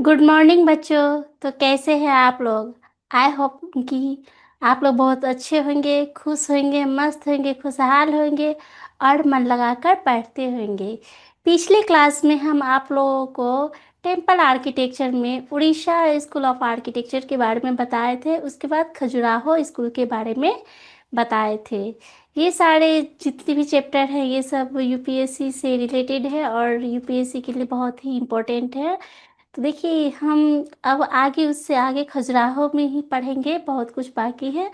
Good morning बच्चों। तो कैसे हैं आप लोग? आई होप कि आप लोग बहुत अच्छे होंगे, खुश होंगे, मस्त होंगे, खुशहाल होंगे और मन लगाकर पढ़ते होंगे। पिछले क्लास में हम आप लोगों को टेम्पल आर्किटेक्चर में उड़ीसा स्कूल ऑफ आर्किटेक्चर के बारे में बताए थे। उसके बाद खजुराहो स्कूल के बारे में बताए थे। ये सारे जितने भी चैप्टर हैं ये सब यूपीएससी से रिलेटेड है और यूपीएससी के लिए बहुत ही इम्पोर्टेंट है। तो देखिए हम अब आगे उससे आगे खजुराहो में ही पढ़ेंगे, बहुत कुछ बाकी है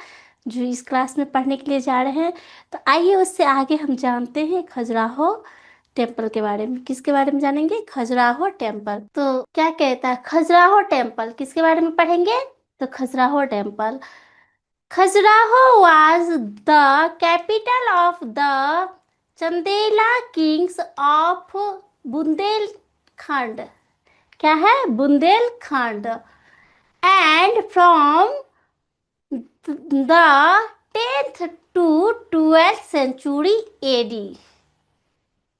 जो इस क्लास में पढ़ने के लिए जा रहे हैं। तो आइए उससे आगे हम जानते हैं खजुराहो टेम्पल के बारे में। किसके बारे में जानेंगे? खजुराहो टेम्पल। तो क्या कहता है खजुराहो टेम्पल, किसके बारे में पढ़ेंगे? तो Khajuraho temple, Khajuraho was the capital of the Chandela kings of Bundelkhand. क्या है? Bundelkhand. And from the 10th to 12th century AD.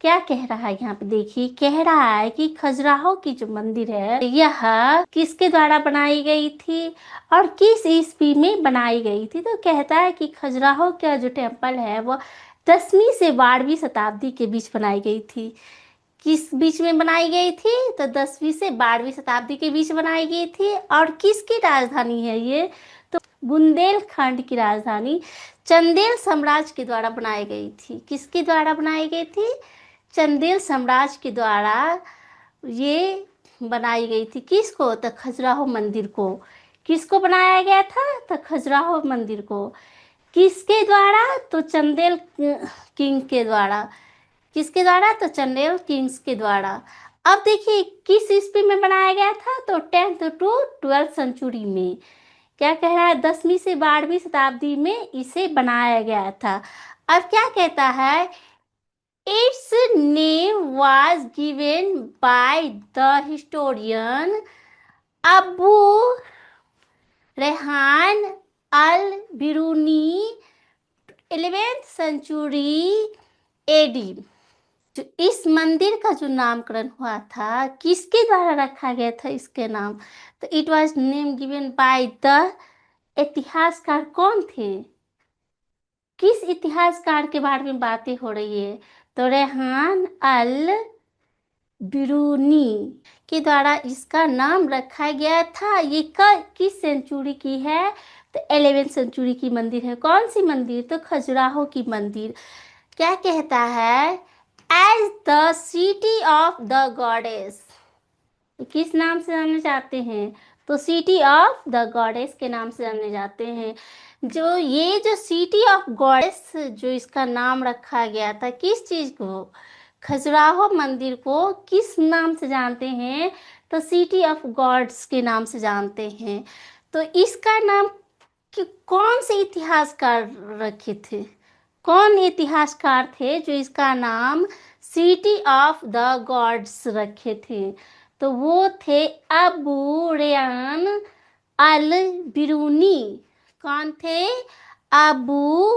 क्या कह रहा है यहाँ पे? देखिए कह रहा है कि खजुराहो की जो मंदिर है यह किसके द्वारा बनाई गई थी और किस ईस्वी में बनाई गई थी। तो कहता है कि खजुराहो का जो टेम्पल है वो 10वीं से 12वीं शताब्दी के बीच बनाई गई थी। किस बीच में बनाई गई थी? तो 10वीं से 12वीं शताब्दी के बीच बनाई गई थी। और किसकी राजधानी है ये? तो बुंदेलखंड की राजधानी चंदेल साम्राज्य के द्वारा बनाई गई थी। किसके द्वारा बनाई गई थी? चंदेल साम्राज्य के द्वारा ये बनाई गई थी। किसको? तो खजुराहो मंदिर को। किसको बनाया गया था? तो खजुराहो मंदिर को। किसके द्वारा? तो चंदेल किंग के द्वारा। किसके द्वारा? तो चंदेल किंग्स के द्वारा। अब देखिए किस ईस्वी में बनाया गया था? तो 10th टू 12th सेंचुरी में। क्या कह रहा है? 10वीं से 12वीं शताब्दी में इसे बनाया गया था। अब क्या कहता है? Its name was given by the historian Abu Rehan Al Biruni 11th century AD. जो इस मंदिर का जो नामकरण हुआ था किसके द्वारा रखा गया था इसके नाम? तो it was name given by the इतिहासकार। कौन थे? किस इतिहासकार के बारे में बातें हो रही है? तो रेहान अल बिरूनी के द्वारा इसका नाम रखा गया था। ये किस सेंचुरी की है? तो 11th सेंचुरी की मंदिर है। कौन सी मंदिर? तो खजुराहो की मंदिर। क्या कहता है? As the city of the goddess. किस नाम से जाने जाते हैं? तो सिटी ऑफ द गॉडेस के नाम से जाने जाते हैं। जो सिटी ऑफ गॉडेस जो इसका नाम रखा गया था, किस चीज को? खजुराहो मंदिर को किस नाम से जानते हैं? तो सिटी ऑफ गॉड्स के नाम से जानते हैं। तो इसका नाम कौन से इतिहासकार रखे थे? कौन इतिहासकार थे जो इसका नाम सिटी ऑफ द गॉड्स रखे थे? तो वो थे अबू रेयान अल बिरूनी। कौन थे? अबू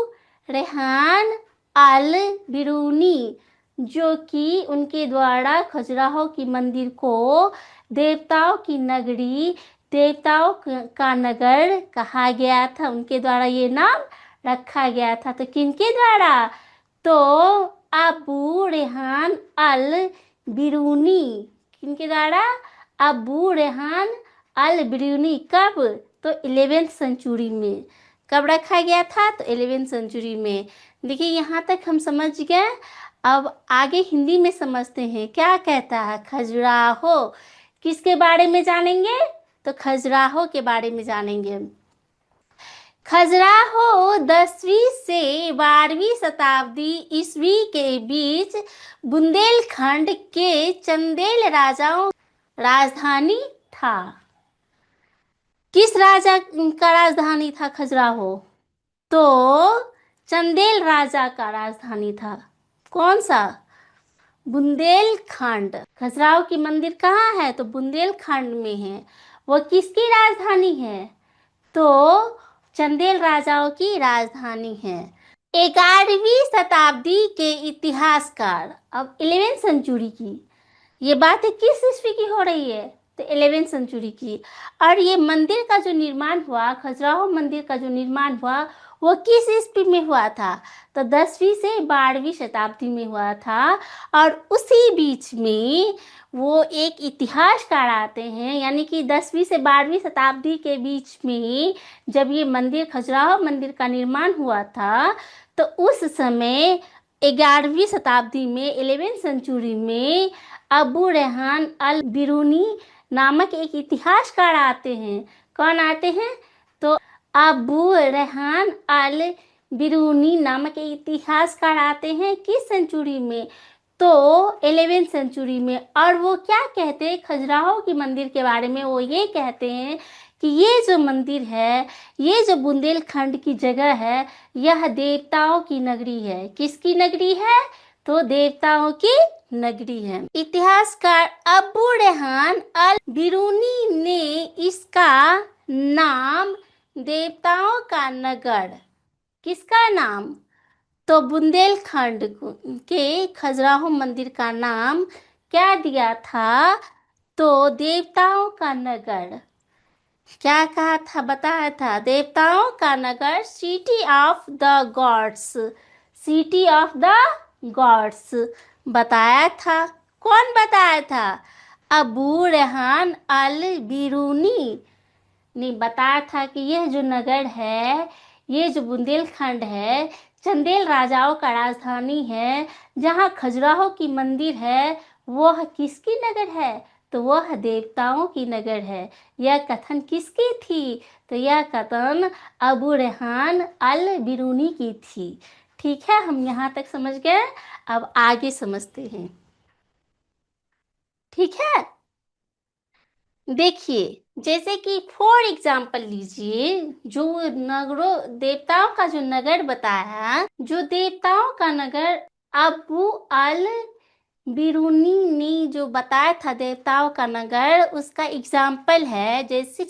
रेहान अल बिरूनी, जो कि उनके द्वारा खजुराहो की मंदिर को देवताओं की नगरी, देवताओं का नगर कहा गया था। उनके द्वारा ये नाम रखा गया था। तो किनके द्वारा? तो अबू रेहान अल बिरूनी। किनके द्वारा? Abu Rehan Al Biruni. कब? तो 11th सेंचुरी में। कब रखा गया था? तो 11th सेंचुरी में। देखिए यहाँ तक हम समझ गए। अब आगे हिंदी में समझते हैं क्या कहता है। खजुराहो किसके बारे में जानेंगे? तो खजुराहो के बारे में जानेंगे। खजुराहो 10वीं से 12वीं शताब्दी ईस्वी के बीच बुंदेलखंड के चंदेल राजाओं राजधानी था। किस राजा का राजधानी था खजुराहो? तो चंदेल राजा का राजधानी था। कौन सा? बुंदेलखंड। खजुराहो की मंदिर कहाँ है? तो बुंदेलखंड में है। वो किसकी राजधानी है? तो चंदेल राजाओं की राजधानी है। 11वीं शताब्दी के इतिहासकार, अब 11th सेंचुरी की ये बात किस ईस्वी की हो रही है? तो 11वीं सेंचुरी की। और ये मंदिर का जो निर्माण हुआ, खजुराहो मंदिर का जो निर्माण हुआ, वो किस ईस्वी में हुआ था? तो 10वीं से 12वीं शताब्दी में हुआ था। और उसी बीच में वो एक इतिहासकार आते हैं, यानी कि 10वीं से 12वीं शताब्दी के बीच में जब ये मंदिर, खजुराहो मंदिर का निर्माण हुआ था, तो उस समय 11वीं शताब्दी में, 11वीं सेंचुरी में अबू रेहान अल बिरूनी नामक एक इतिहासकार आते हैं। कौन आते हैं? तो अबू रेहान अल बिरूनी नामक एक इतिहासकार आते हैं किस सेंचुरी में? तो 11वीं सेंचुरी में। और वो क्या कहते हैं खजुराहो की मंदिर के बारे में? वो ये कहते हैं कि ये जो मंदिर है, ये जो बुंदेलखंड की जगह है, यह देवताओं की नगरी है। किसकी नगरी है? तो देवताओं की नगरी है। इतिहासकार अबू रेहान अल बिरूनी ने इसका नाम देवताओं का नगर, किसका नाम? तो बुंदेलखंड के खजुराहो मंदिर का नाम क्या दिया था? तो देवताओं का नगर। क्या कहा था? बताया था देवताओं का नगर, city of the gods, city of the gods बताया था। कौन बताया था? अबू रेहान अल बिरूनी ने बताया था कि यह जो नगर है, ये जो बुंदेलखंड है, चंदेल राजाओं का राजधानी है, जहाँ खजुराहो की मंदिर है, वह किसकी नगर है? तो वह देवताओं की नगर है। यह कथन किसकी थी? तो यह कथन अबू रेहान अल बिरूनी की थी। ठीक है, हम यहाँ तक समझ गए। अब आगे समझते हैं। ठीक है, देखिए, जैसे कि फॉर एग्जाम्पल लीजिए, जो नगरों, देवताओं का जो नगर बताया, जो देवताओं का नगर अबू अल बिरूनी ने जो बताया था देवताओं का नगर, उसका एग्जाम्पल है जैसे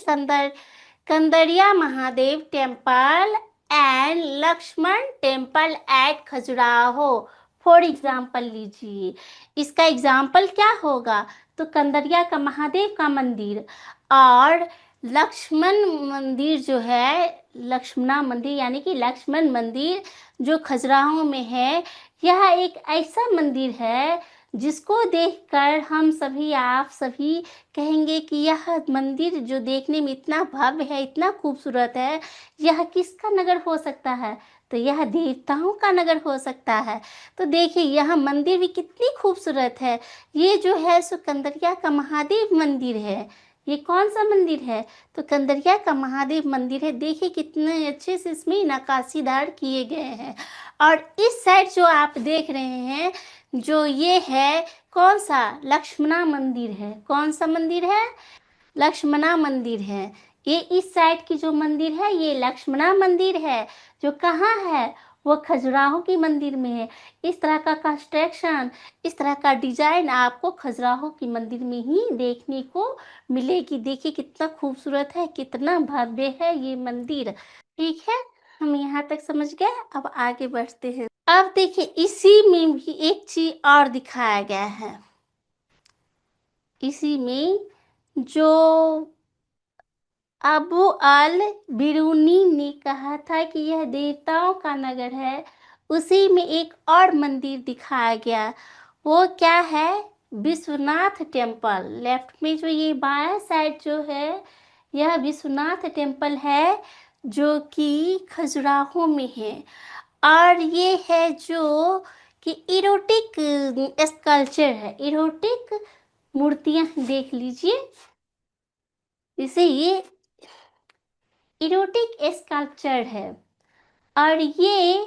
Kandariya Mahadev temple and Lakshman temple at Khajuraho. For example लीजिए, इसका एग्जाम्पल क्या होगा? तो कंदरिया का महादेव का मंदिर और लक्ष्मण मंदिर जो है, लक्ष्मणा मंदिर यानी कि लक्ष्मण मंदिर जो खजुराहो में है, यह एक ऐसा मंदिर है जिसको देखकर हम सभी, आप सभी कहेंगे कि यह मंदिर जो देखने में इतना भव्य है, इतना खूबसूरत है, यह किसका नगर हो सकता है? तो यह देवताओं का नगर हो सकता है। तो देखिए, यह मंदिर भी कितनी खूबसूरत है। ये जो है सो कंदरिया का महादेव मंदिर है। ये कौन सा मंदिर है? तो कंदरिया का महादेव मंदिर है। देखिए कितने अच्छे से इसमें नक्काशीदार किए गए हैं। और इस साइड जो आप देख रहे हैं, जो ये है, कौन सा? लक्ष्मणा मंदिर है। कौन सा मंदिर है? लक्ष्मणा मंदिर है। ये इस साइड की जो मंदिर है, ये लक्ष्मणा मंदिर है, जो कहाँ है? वो खजुराहो की मंदिर में है। इस तरह का कंस्ट्रक्शन, इस तरह का डिजाइन आपको खजुराहो की मंदिर में ही देखने को मिलेगी। देखिए कितना खूबसूरत है, कितना भव्य है ये मंदिर। ठीक है, हम यहाँ तक समझ गए। अब आगे बढ़ते हैं। अब देखिए, इसी में भी एक चीज और दिखाया गया है। इसी में जो अबू अल बिरूनी ने कहा था कि यह देवताओं का नगर है, उसी में एक और मंदिर दिखाया गया। वो क्या है? विश्वनाथ टेम्पल। लेफ्ट में जो ये बायां साइड जो है, यह विश्वनाथ टेम्पल है, जो कि खजुराहो में है। और ये है जो कि इरोटिक स्कल्पचर है, इरोटिक मूर्तियां देख लीजिए। इसे ये इरोटिक स्कल्पचर है। और ये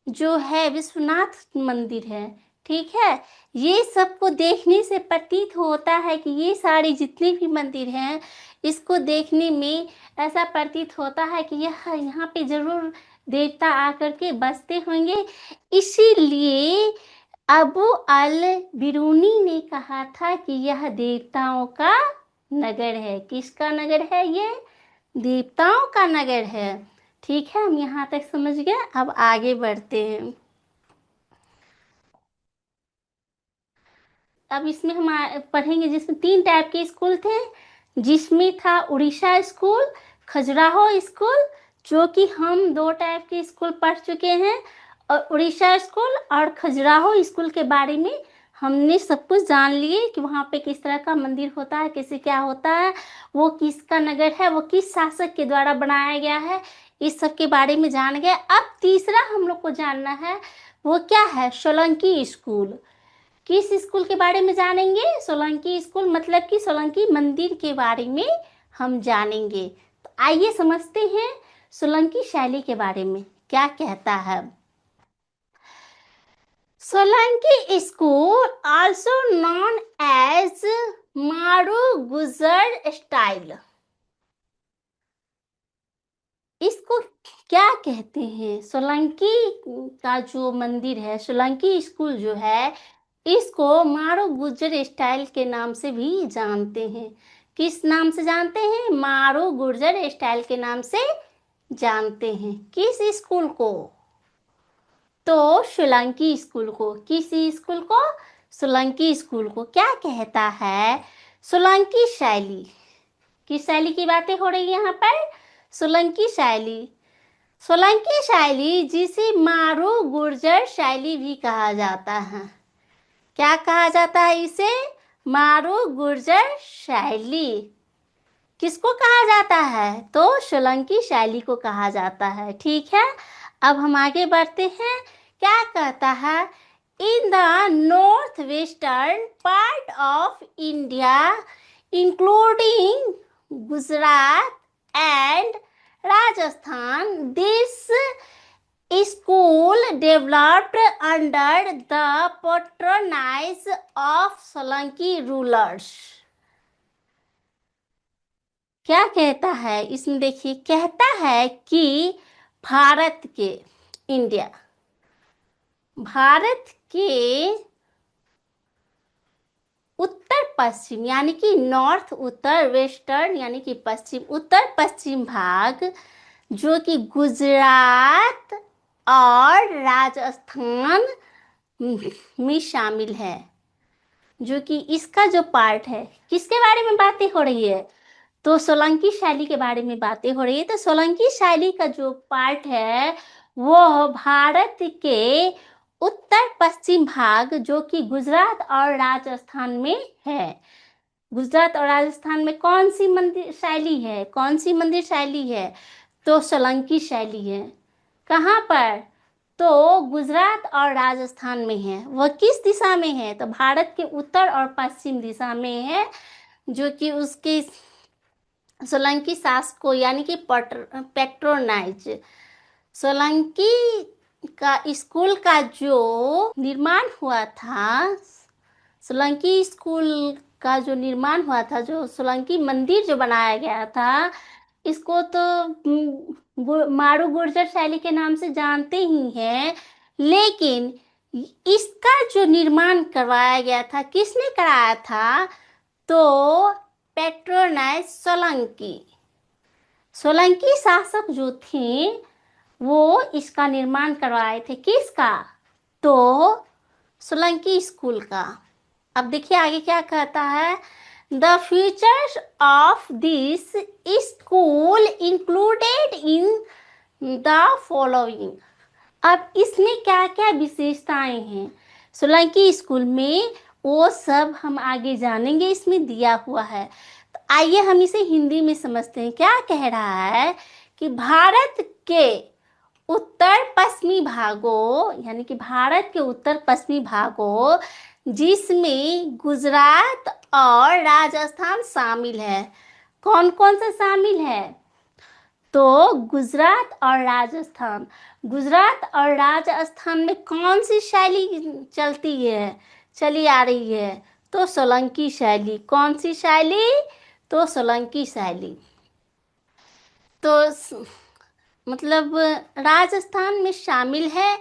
जो है विश्वनाथ मंदिर है। ठीक है, ये सबको देखने से प्रतीत होता है कि ये सारे जितने भी मंदिर हैं, इसको देखने में ऐसा प्रतीत होता है कि यह यहाँ पे जरूर देवता आकर के बसते होंगे। इसीलिए अबू अल बिरूनी ने कहा था कि यह देवताओं का नगर है। किसका नगर है? ये देवताओं का नगर है। ठीक है, हम यहाँ तक समझ गए। अब आगे बढ़ते हैं। अब इसमें हम पढ़ेंगे जिसमें 3 टाइप के स्कूल थे, जिसमें था उड़ीसा स्कूल, खजुराहो स्कूल, जो कि हम 2 टाइप के स्कूल पढ़ चुके हैं, और उड़ीसा स्कूल और खजुराहो स्कूल के बारे में हमने सब कुछ जान लिए कि वहाँ पे किस तरह का मंदिर होता है, कैसे क्या होता है, वो किसका नगर है, वो किस शासक के द्वारा बनाया गया है, इस सब के बारे में जान गए। अब तीसरा हम लोग को जानना है, वो क्या है, सोलंकी स्कूल। किस स्कूल के बारे में जानेंगे, सोलंकी स्कूल, मतलब कि सोलंकी मंदिर के बारे में हम जानेंगे। तो आइए समझते हैं सोलंकी शैली के बारे में क्या कहता है। Solanki school also known as Maru Gurjar style, इसको क्या कहते हैं, सोलंकी का जो मंदिर है, सोलंकी स्कूल जो है, इसको मारू गुर्जर स्टाइल के नाम से भी जानते हैं। किस नाम से जानते हैं, मारू गुर्जर स्टाइल के नाम से जानते हैं। किस स्कूल को, तो सोलंकी स्कूल को। किस स्कूल को, सोलंकी स्कूल को। क्या कहता है, सोलंकी शैली, किस शैली की बातें हो रही है यहाँ पर, सोलंकी शैली। सोलंकी शैली जिसे मारू गुर्जर शैली भी कहा जाता है। क्या कहा जाता है इसे, मारू गुर्जर शैली। किसको कहा जाता है, तो सोलंकी शैली को कहा जाता है। ठीक है, अब हम आगे बढ़ते हैं। क्या कहता है, in the north western part of India including Gujarat and Rajasthan, this school developed under the patronage of Solanki rulers। क्या कहता है इसमें, देखिए, कहता है कि भारत के, इंडिया, भारत के उत्तर पश्चिम यानी कि नॉर्थ, उत्तर, वेस्टर्न यानी कि पश्चिम, उत्तर पश्चिम भाग, जो कि गुजरात और राजस्थान में शामिल है, जो कि इसका जो पार्ट है, किसके बारे में बातें हो रही है, तो सोलंकी शैली के बारे में बातें हो रही है। तो सोलंकी शैली का जो पार्ट है वो भारत के उत्तर पश्चिम भाग, जो कि गुजरात और राजस्थान में है। गुजरात और राजस्थान में कौन सी मंदिर शैली है, कौन सी मंदिर शैली है, तो सोलंकी शैली है। कहाँ पर, तो गुजरात और राजस्थान में है। वह किस दिशा में है, तो भारत के उत्तर और पश्चिम दिशा में है, जो कि उसके सोलंकी शासकों यानी कि पेट्रोनाइज, सोलंकी का स्कूल का जो निर्माण हुआ था, सोलंकी स्कूल का जो निर्माण हुआ था, जो सोलंकी मंदिर जो बनाया गया था, इसको तो मारू गुर्जर शैली के नाम से जानते ही हैं, लेकिन इसका जो निर्माण करवाया गया था, किसने कराया था, तो पेट्रोनाइज सोलंकी, सोलंकी शासक जो थे वो इसका निर्माण करवाए थे। किसका, तो सोलंकी स्कूल का। अब देखिए आगे क्या कहता है, the features of this school included in the following. अब इसमें क्या क्या विशेषताएं हैं सोलंकी स्कूल में, वो सब हम आगे जानेंगे, इसमें दिया हुआ है। तो आइए हम इसे हिंदी में समझते हैं। क्या कह रहा है कि भारत के उत्तर पश्चिमी भागों, यानी कि भारत के उत्तर पश्चिमी भागों, जिसमें गुजरात और राजस्थान शामिल है। कौन कौन सा शामिल है, तो गुजरात और राजस्थान। गुजरात और राजस्थान में कौन सी शैली चलती है, चली आ रही है, तो सोलंकी शैली। कौन सी शैली, तो सोलंकी शैली। तो मतलब राजस्थान में शामिल है,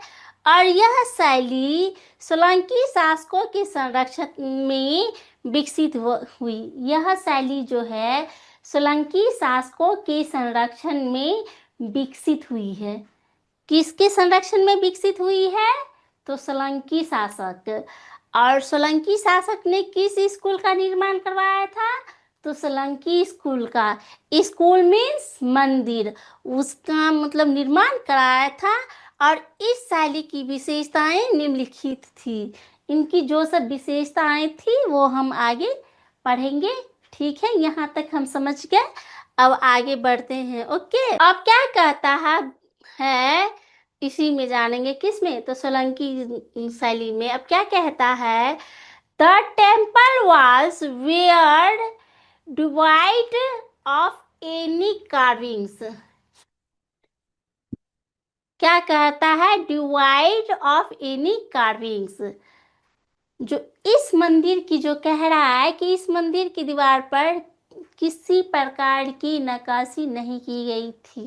और यह शैली सोलंकी शासकों के संरक्षण में विकसित हुई। यह शैली जो है सोलंकी शासकों के संरक्षण में विकसित हुई है। किसके संरक्षण में विकसित हुई है, तो सोलंकी शासक। और सोलंकी शासक ने किस स्कूल का निर्माण करवाया था? तो सोलंकी स्कूल का। स्कूल मीन्स मंदिर, उसका मतलब निर्माण कराया था। और इस शैली की विशेषताएं निम्नलिखित थी। इनकी जो सब विशेषताएं थी वो हम आगे पढ़ेंगे। ठीक है, यहाँ तक हम समझ गए। अब आगे बढ़ते हैं। ओके, अब क्या कहता है इसी में जानेंगे। किस में? तो सोलंकी शैली में। अब क्या कहता है? The temple walls were devoid of any carvings. क्या कहता है? Devoid of any carvings. जो इस मंदिर की जो कह रहा है कि इस मंदिर की दीवार पर किसी प्रकार की नक्काशी नहीं की गई थी।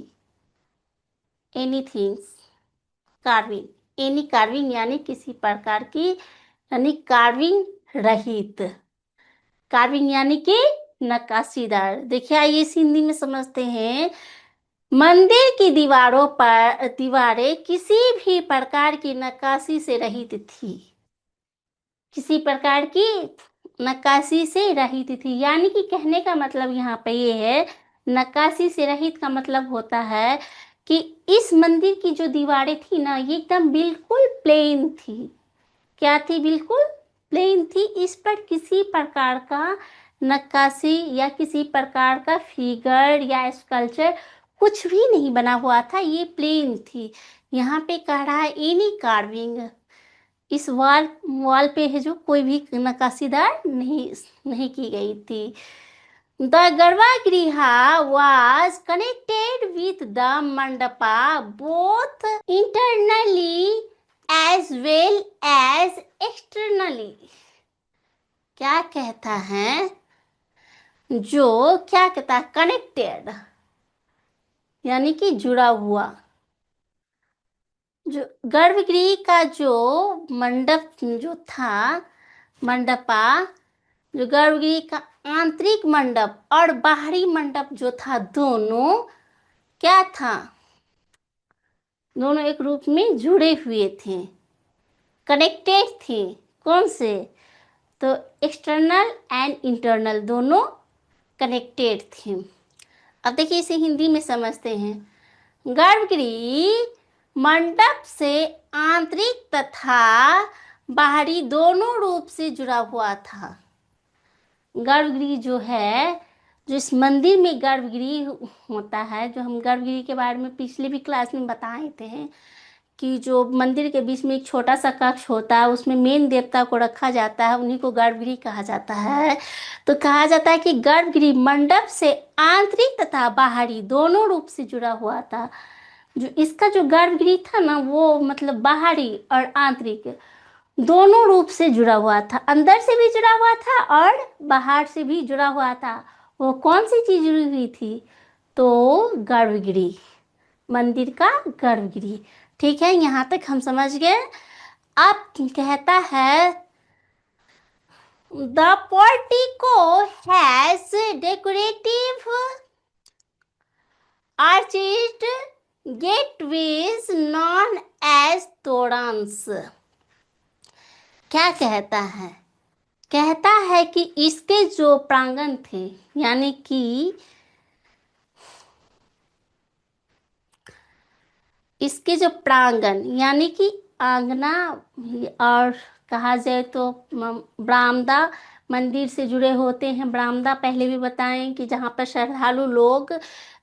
एनीथिंग्स कार्विंग, एनी कार्विंग यानी किसी प्रकार की, यानी कार्विंग रहित। कार्विंग यानी कि नक्काशीदार। देखिए, आइए इस हिंदी में समझते हैं। मंदिर की दीवारों पर दीवारें किसी भी प्रकार की नक्काशी से रहित थी। किसी प्रकार की नक्काशी से रहित थी, यानी कि कहने का मतलब यहाँ पे ये है, नक्काशी से रहित का मतलब होता है कि इस मंदिर की जो दीवारें थी ना, ये एकदम बिल्कुल प्लेन थी। क्या थी? बिल्कुल प्लेन थी। इस पर किसी प्रकार का नक्काशी या किसी प्रकार का फिगर या स्कल्पचर कुछ भी नहीं बना हुआ था, ये प्लेन थी। यहाँ पे कह रहा है एनी कार्विंग, इस वॉल पे है जो कोई भी नक्काशीदार नहीं की गई थी। द गर्भगृह was connected with the mandapa both internally as well as externally। क्या कहता है? जो क्या कहता है? कनेक्टेड यानी कि जुड़ा हुआ। जो गर्भगृह का जो मंडप जो था, मंडपा, जो गर्भगृह का आंतरिक मंडप और बाहरी मंडप जो था, दोनों क्या था? दोनों एक रूप में जुड़े हुए थे, कनेक्टेड थे। कौन से? तो एक्सटर्नल एंड इंटरनल दोनों कनेक्टेड थे। अब देखिए इसे हिंदी में समझते हैं। गर्भगृह मंडप से आंतरिक तथा बाहरी दोनों रूप से जुड़ा हुआ था। गर्भगृह जो है, जो इस मंदिर में गर्भगृह होता है, जो हम गर्भगृह के बारे में पिछले भी क्लास में बताए थे कि जो मंदिर के बीच में एक छोटा सा कक्ष होता है, उसमें मेन देवता को रखा जाता है, उन्हीं को गर्भगृह कहा जाता है। तो कहा जाता है कि गर्भगृह मंडप से आंतरिक तथा बाहरी दोनों रूप से जुड़ा हुआ था। जो इसका जो गर्भगृह था ना, वो मतलब बाहरी और आंतरिक दोनों रूप से जुड़ा हुआ था। अंदर से भी जुड़ा हुआ था और बाहर से भी जुड़ा हुआ था। वो कौन सी चीज जुड़ी हुई थी? तो गर्भगृह, मंदिर का गर्भगृह। ठीक है, यहाँ तक हम समझ गए। अब कहता है the portico has decorative arched gateways known as torans. क्या कहता है? कहता है कि इसके जो प्रांगण थे, यानी कि इसके जो प्रांगण यानी कि आंगना, और कहा जाए तो बरामदा, मंदिर से जुड़े होते हैं बरामदा। पहले भी बताएं कि जहाँ पर श्रद्धालु लोग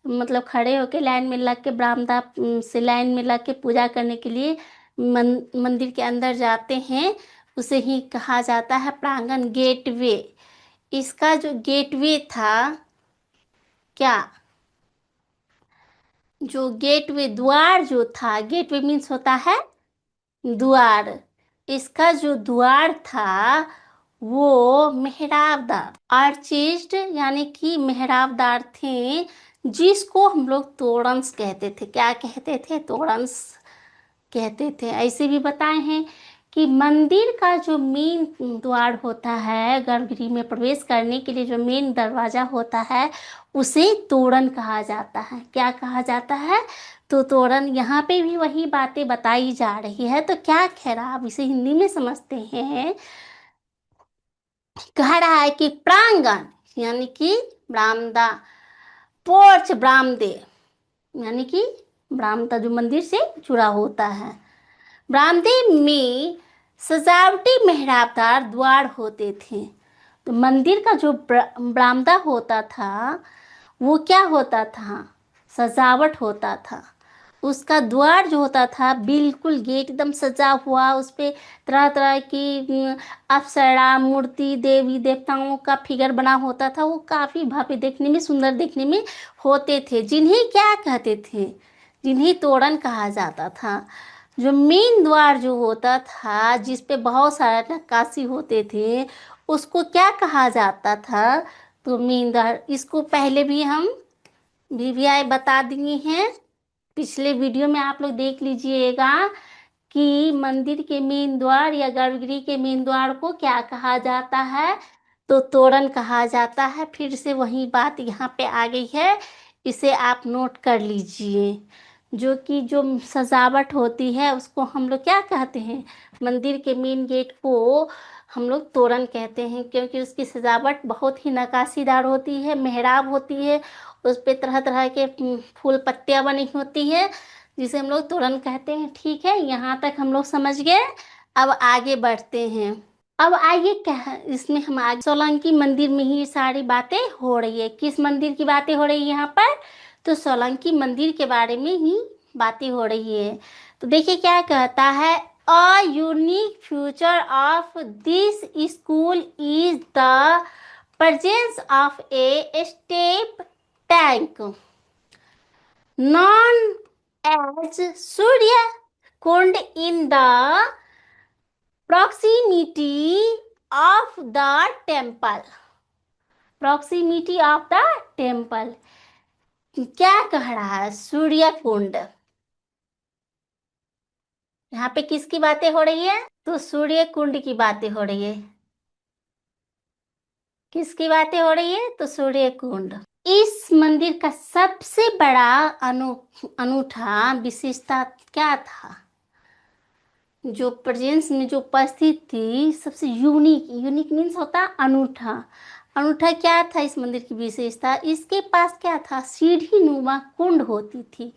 मतलब खड़े होकर लाइन में लग के, बरामदा से लाइन में लग के पूजा करने के लिए मंदिर के अंदर जाते हैं, उसे ही कहा जाता है प्रांगण, गेटवे। इसका जो गेटवे था, क्या? जो गेटवे द्वार जो था, गेटवे मीन्स होता है द्वार। इसका जो द्वार था वो मेहराबदार, आर्चिज्ड यानी कि मेहराबदार थे, जिसको हम लोग तोरन्स कहते थे। क्या कहते थे? तोरन्स कहते थे। ऐसे भी बताए हैं कि मंदिर का जो मेन द्वार होता है, गर्भगृह में प्रवेश करने के लिए जो मेन दरवाजा होता है, उसे तोरण कहा जाता है। क्या कहा जाता है? तो तोरण। यहाँ पे भी वही बातें बताई जा रही है। तो क्या कह रहा, अब इसे हिंदी में समझते हैं। कह रहा है कि प्रांगण यानी कि बरामदा, पोर्च बरामदे यानी कि बरामदा जो मंदिर से जुड़ा होता है। बरामदे में सजावटी मेहराबदार द्वार होते थे। तो मंदिर का जो बरामदा होता था वो क्या होता था, सजावट होता था। उसका द्वार जो होता था बिल्कुल गेट एकदम सजा हुआ, उस पे तरह तरह की अप्सरा मूर्ति देवी देवताओं का फिगर बना होता था। वो काफ़ी भव्य देखने में, सुंदर देखने में होते थे, जिन्हें क्या कहते थे, जिन्हें तोरण कहा जाता था। जो मेन द्वार जो होता था जिस पे बहुत सारा नक्काशी होते थे उसको क्या कहा जाता था, तो मेन द्वार। इसको पहले भी हम वीवीआई बता दिए हैं, पिछले वीडियो में आप लोग देख लीजिएगा कि मंदिर के मेन द्वार या गर्भगृह के मेन द्वार को क्या कहा जाता है, तो तोरण कहा जाता है। फिर से वही बात यहाँ पे आ गई है, इसे आप नोट कर लीजिए। जो कि जो सजावट होती है उसको हम लोग क्या कहते हैं, मंदिर के मेन गेट को हम लोग तोरण कहते हैं, क्योंकि उसकी सजावट बहुत ही नक्काशीदार होती है, मेहराब होती है, उस पे तरह तरह के फूल पत्तियां बनी होती है, जिसे हम लोग तोरण कहते हैं। ठीक है, यहाँ तक हम लोग समझ गए। अब आगे बढ़ते हैं। अब आइए क्या इसमें हम आगे सोलंकी मंदिर में ही सारी बातें हो रही है। किस मंदिर की बातें हो रही है यहाँ पर, तो सोलंकी मंदिर के बारे में ही बातें हो रही है। तो देखिए क्या कहता है, a unique feature of this school is the presence of a step tank known as Surya Kund in the proximity of the temple. Proximity of the temple. क्या कह रहा है, सूर्य कुंड। यहाँ पे किसकी बातें हो रही है, तो सूर्य कुंड की बातें हो रही है। किसकी बातें हो रही है, तो सूर्य कुंड। इस मंदिर का सबसे बड़ा अनूठा विशेषता क्या था, जो प्रेजेंस में जो उपस्थित थी, सबसे यूनिक, यूनिक मीन्स होता अनूठा। अनूठा क्या था इस मंदिर की विशेषता, इसके पास क्या था, सीढ़ी नुमा कुंड होती थी।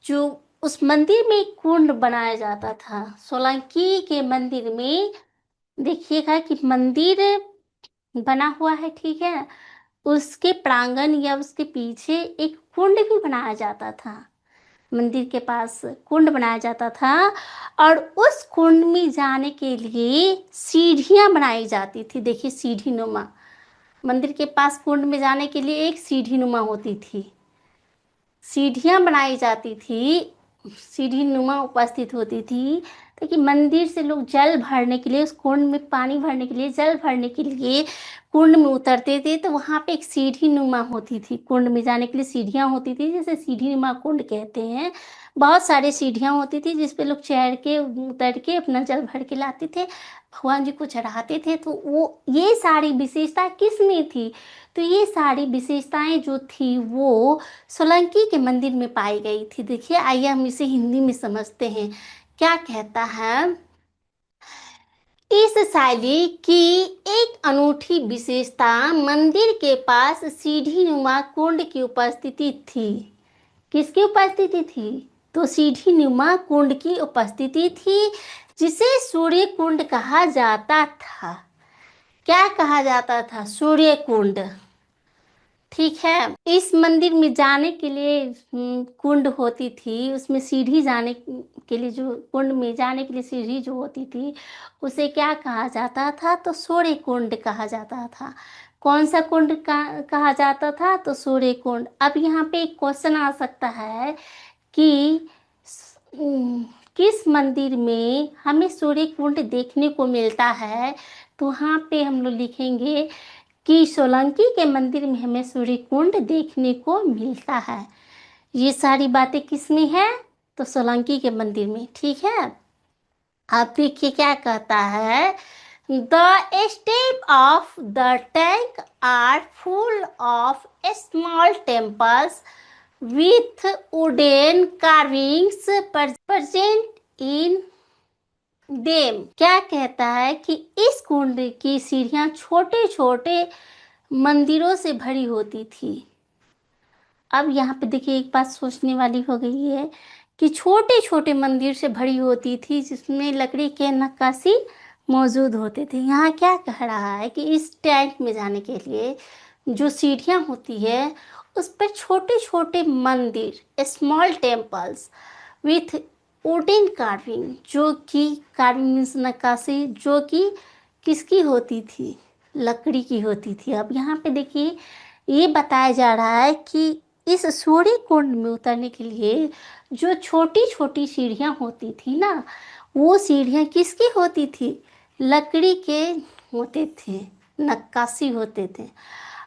जो उस मंदिर में एक कुंड बनाया जाता था, सोलंकी के मंदिर में देखिएगा कि मंदिर बना हुआ है, ठीक है, उसके प्रांगण या उसके पीछे एक कुंड भी बनाया जाता था। मंदिर के पास कुंड बनाया जाता था और उस कुंड में जाने के लिए सीढ़ियां बनाई जाती थी। देखिए सीढ़ी नुमा, मंदिर के पास कुंड में जाने के लिए एक सीढ़ी नुमा होती थी, सीढ़ियां बनाई जाती थी, सीढ़ी नुमा उपस्थित होती थी, ताकि मंदिर से लोग जल भरने के लिए, उस कुंड में पानी भरने के लिए, जल भरने के लिए कुंड में उतरते थे। तो वहां पे एक सीढ़ी नुमा होती थी, कुंड में जाने के लिए सीढ़ियां होती थी, जैसे सीढ़ी नुमा कुंड कहते हैं। बहुत सारी सीढ़ियां होती थी जिसपे लोग चढ़ के उतर के अपना जल भर के लाते थे, भगवान जी को चढ़ाते थे। तो वो ये सारी विशेषता किस में थी, तो ये सारी विशेषताएं जो थी वो सोलंकी के मंदिर में पाई गई थी। देखिए आइए हम इसे हिंदी में समझते हैं। क्या कहता है, इस शैली की एक अनूठी विशेषता मंदिर के पास सीढ़ी नुमा कुंड की उपस्थिति थी। किसकी उपस्थिति थी, तो सीढ़ी नुमा कुंड की उपस्थिति थी, जिसे सूर्य कुंड कहा जाता था। क्या कहा जाता था, सूर्य कुंड। ठीक है, इस मंदिर में जाने के लिए कुंड होती थी, उसमें सीढ़ी जाने के लिए, जो कुंड में जाने के लिए सीढ़ी जो होती थी उसे क्या कहा जाता था, तो सूर्य कुंड कहा जाता था। कौन सा कुंड कहा जाता था, तो सूर्य कुंड। अब यहाँ पे एक क्वेश्चन आ सकता है कि किस मंदिर में हमें सूर्य कुंड देखने को मिलता है, तो वहाँ पे हम लोग लिखेंगे कि सोलंकी के मंदिर में हमें सूर्य कुंड देखने को मिलता है। ये सारी बातें किस में है, तो सोलंकी के मंदिर में। ठीक है, अब देखिए क्या कहता है, the step of the tank are full of small temples with wooden carvings present in them क्या कहता है कि इस कुंड की सीढ़ियां छोटे छोटे मंदिरों से भरी होती थी। अब यहाँ पे देखिए एक बात सोचने वाली हो गई है कि छोटे छोटे मंदिर से भरी होती थी जिसमें लकड़ी के नक्काशी मौजूद होते थे। यहाँ क्या कह रहा है कि इस टैंक में जाने के लिए जो सीढ़ियाँ होती है उस पर छोटे छोटे मंदिर, small temples with wooden carving, जो कि कार्विंग मीन्स नक्काशी, जो कि किसकी होती थी, लकड़ी की होती थी। अब यहाँ पे देखिए ये बताया जा रहा है कि इस सूर्य कुंड में उतरने के लिए जो छोटी छोटी सीढ़ियाँ होती थी ना, वो सीढ़ियाँ किसकी होती थी, लकड़ी के होते थे, नक्काशी होते थे।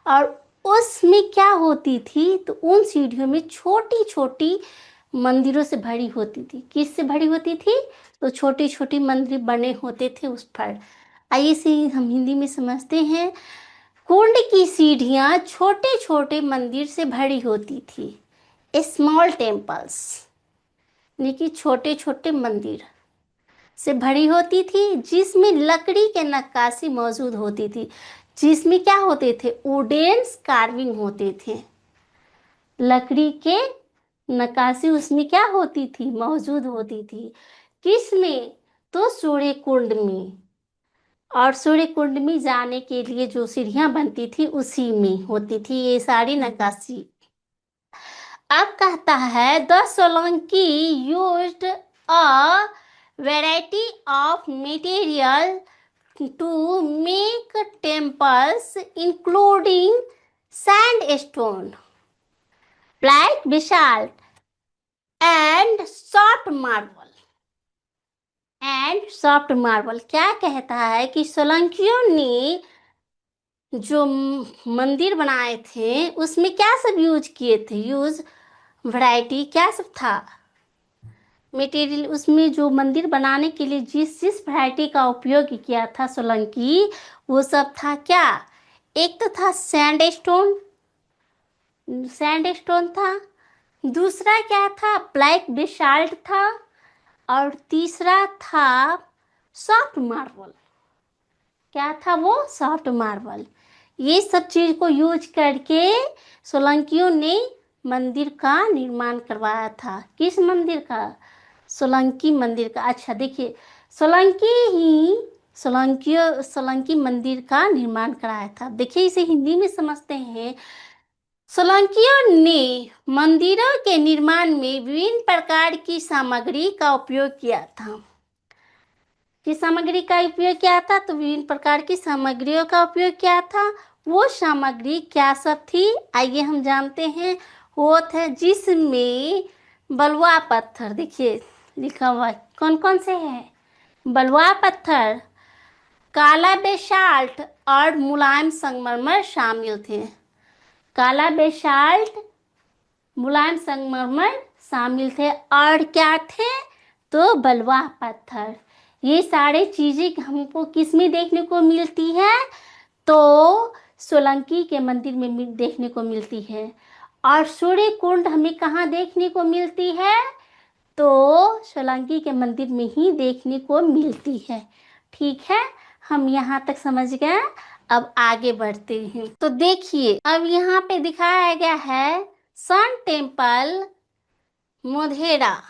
और उसमें क्या होती थी, तो उन सीढ़ियों में छोटी छोटी मंदिरों से भरी होती थी। किस से भरी होती थी, तो छोटी छोटी मंदिर बने होते थे उस पर। आइए से हम हिंदी में समझते हैं। कुंड की सीढ़ियां छोटे छोटे मंदिर से भरी होती थी, स्मॉल टेम्पल्स, यानी कि छोटे छोटे मंदिर से भरी होती थी जिसमें लकड़ी के नक्काशी मौजूद होती थी। जिसमें क्या होते थे, वुडन कार्विंग होते थे, लकड़ी के नक्काशी उसमें क्या होती थी, मौजूद होती थी। किसमें, तो सूर्य कुंड में। और सूर्य कुंड में जाने के लिए जो सीढ़ियां बनती थी उसी में होती थी ये सारी नक्काशी। अब कहता है the Solanki used a variety of material to make temples including sandstone, black basalt and soft marble. क्या कहता है कि सोलंकियों ने जो मंदिर बनाए थे उसमें क्या सब यूज किए थे, यूज वैरायटी क्या सब था, मटेरियल, उसमें जो मंदिर बनाने के लिए जिस जिस वैरायटी का उपयोग किया था सोलंकी, वो सब था क्या, एक तो था सैंडस्टोन, था, दूसरा क्या था, ब्लैक बेसाल्ट था, और तीसरा था सॉफ्ट मार्बल। क्या था वो, सॉफ्ट मार्बल। ये सब चीज को यूज करके सोलंकियों ने मंदिर का निर्माण करवाया था। किस मंदिर का, सोलंकी मंदिर का। अच्छा देखिए, सोलंकी ही सोलंकी मंदिर का निर्माण कराया था। देखिए इसे हिंदी में समझते हैं। सोलंकियों ने मंदिरों के निर्माण में विभिन्न प्रकार की सामग्री का उपयोग किया था। किस सामग्री का उपयोग किया था, तो विभिन्न प्रकार की सामग्रियों का उपयोग किया था। वो सामग्री क्या सब थी, आइए हम जानते हैं। वो थे जिसमें बलुआ पत्थर, देखिए लिखा हुआ कौन कौन से हैं, बलुआ पत्थर, काला बेसाल्ट और मुलायम संगमरमर शामिल थे। काला बेसाल्ट, मुलायम संगमरमर शामिल थे, और क्या थे, तो बलुआ पत्थर। ये सारे चीजें हमको किस में देखने को मिलती है, तो सोलंकी के मंदिर में देखने को मिलती है। और सूर्य कुंड हमें कहाँ देखने को मिलती है, तो सोलंकी के मंदिर में ही देखने को मिलती है। ठीक है, हम यहाँ तक समझ गए। अब आगे बढ़ते हैं। तो देखिए अब यहाँ पे दिखाया गया है सन टेम्पल मोधेरा।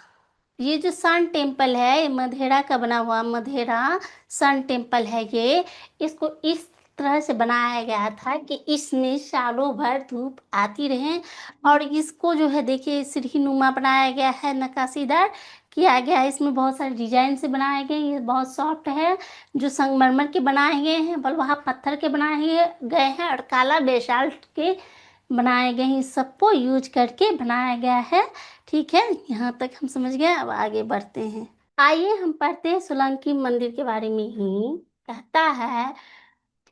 ये जो सन टेम्पल है, मधेरा का बना हुआ मधेरा सन टेम्पल है। ये इसको इस तरह से बनाया गया था कि इसमें सालों भर धूप आती रहे। और इसको जो है देखिए सीढ़ी नुमा बनाया गया है, नक्काशीदार किया गया है। इसमें बहुत सारे डिजाइन से बनाए गए। ये बहुत सॉफ्ट है, जो संगमरमर के बनाए गए हैं, बलुआ पत्थर के बनाए गए हैं, और काला बेसाल्ट के बनाए गए हैं। इस सबको यूज करके बनाया गया है। ठीक है, यहाँ तक हम समझ गए। अब आगे बढ़ते हैं। आइए हम पढ़ते हैं सोलंकी मंदिर के बारे में ही। कहता है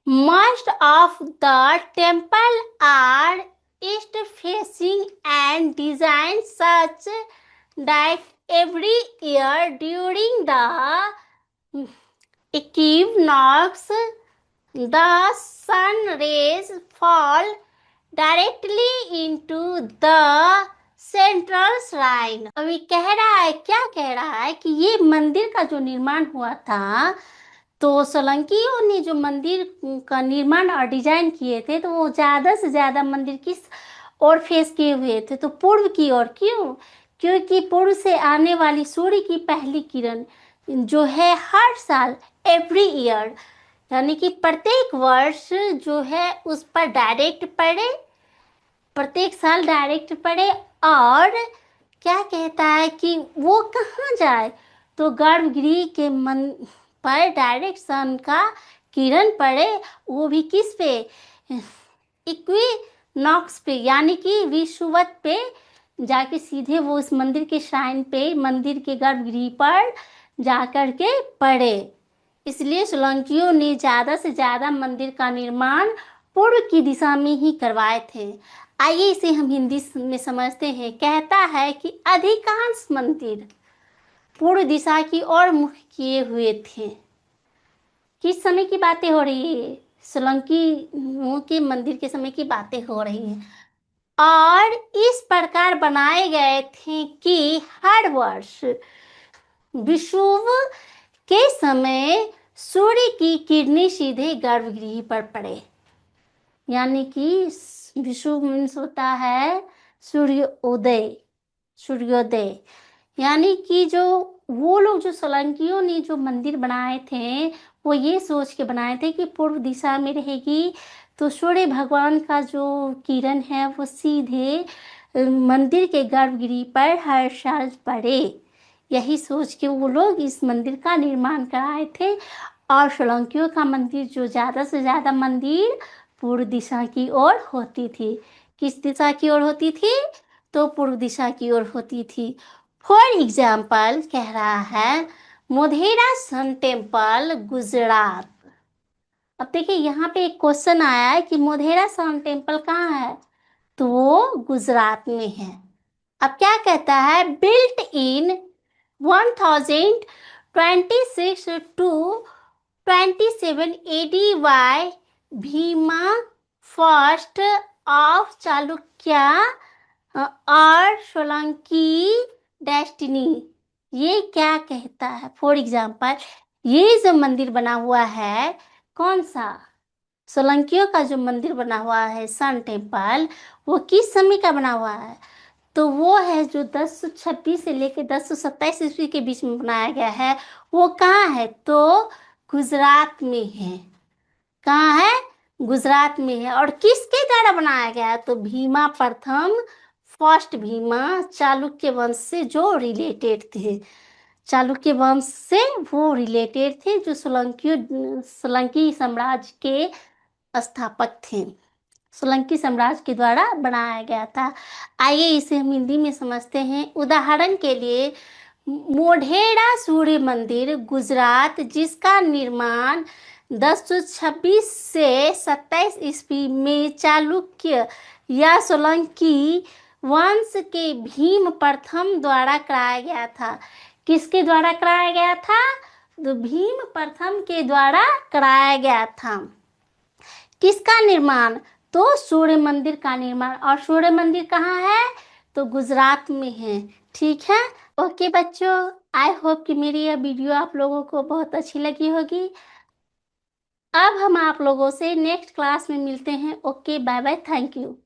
most of the temple are east facing and designed such that every year during the equinox the sun rays fall directly into the central shrine. अभी कह रहा है, क्या कह रहा है कि ये मंदिर का जो निर्माण हुआ था, तो सोलंकियों ने जो मंदिर का निर्माण और डिजाइन किए थे, तो वो ज्यादा से ज्यादा मंदिर किस ओर फेस किए हुए थे, तो पूर्व की ओर। क्यों? क्योंकि पूर्व से आने वाली सूर्य की पहली किरण जो है हर साल, एवरी ईयर, यानी कि प्रत्येक वर्ष जो है उस पर डायरेक्ट पड़े, प्रत्येक साल डायरेक्ट पड़े। और क्या कहता है कि वो कहाँ जाए, तो गर्भगृह के मन पर डायरेक्ट सन का किरण पड़े, वो भी किस पे, इक्विनॉक्स पे, यानी कि विषुवत पे जाके सीधे वो उस मंदिर के श्राइन पे, मंदिर के गर्भगृह पर जाकर के पड़े। इसलिए सोलंकियों ने ज्यादा से ज्यादा मंदिर का निर्माण पूर्व की दिशा में ही करवाए थे। आइए इसे हम हिंदी में समझते हैं। कहता है कि अधिकांश मंदिर पूर्व दिशा की ओर मुख किए हुए थे। किस समय की बातें हो रही है? सोलंकियों के मंदिर के समय की बातें हो रही है। और इस प्रकार बनाए गए थे कि हर वर्ष विषुव के समय सूर्य की किरणें सीधे गर्भगृह पर पड़े, यानी कि विषुव मीन्स होता है सूर्योदय, सूर्योदय। यानी कि जो वो लोग, जो सोलंकियों ने जो मंदिर बनाए थे, वो ये सोच के बनाए थे कि पूर्व दिशा में रहेगी, तो सूर्य भगवान का जो किरण है वो सीधे मंदिर के गर्भगृह पर हर साल पड़े। यही सोच के वो लोग इस मंदिर का निर्माण कराए थे। और सोलंकियों का मंदिर जो ज्यादा से ज्यादा मंदिर पूर्व दिशा की ओर होती थी। किस दिशा की ओर होती थी? तो पूर्व दिशा की ओर होती थी। फॉर एग्जाम्पल कह रहा है मोढेरा सन टेम्पल गुजरात। अब देखिए यहाँ पे एक क्वेश्चन आया है कि मोढेरा सन टेम्पल कहाँ है, तो वो गुजरात में है। अब क्या कहता है, built in 1026 to 27 AD by Bhima first of Chalukya और सोलंकी डेस्टिनी। ये क्या कहता है? फॉर एग्जाम्पल, ये जो मंदिर बना हुआ है, कौन सा, सोलंकियों का जो मंदिर बना हुआ है सन टेम्पल, वो किस समय का बना हुआ है, तो वो है जो 1026 से लेके 1027 ईस्वी के बीच में बनाया गया है। वो कहाँ है, तो गुजरात में है। कहाँ है? गुजरात में है। और किसके द्वारा बनाया गया है, तो भीमा प्रथम, फर्स्ट भीमा, चालुक्य वंश से जो रिलेटेड थे, चालुक्य वंश से वो रिलेटेड थे, जो सोलंकी साम्राज्य के स्थापक थे, सोलंकी साम्राज्य के द्वारा बनाया गया था। आइए इसे हम हिंदी में समझते हैं। उदाहरण के लिए, मोढेरा सूर्य मंदिर गुजरात, जिसका निर्माण 1026 से 27 ईस्वी में चालुक्य या सोलंकी वंश के भीम प्रथम द्वारा कराया गया था। किसके द्वारा कराया गया था? तो भीम प्रथम के द्वारा कराया गया था। किसका निर्माण? तो सूर्य मंदिर का निर्माण। और सूर्य मंदिर कहाँ है? तो गुजरात में है। ठीक है। ओके बच्चों, आई होप कि मेरी यह वीडियो आप लोगों को बहुत अच्छी लगी होगी। अब हम आप लोगों से नेक्स्ट क्लास में मिलते हैं। Okay, bye bye, thank you.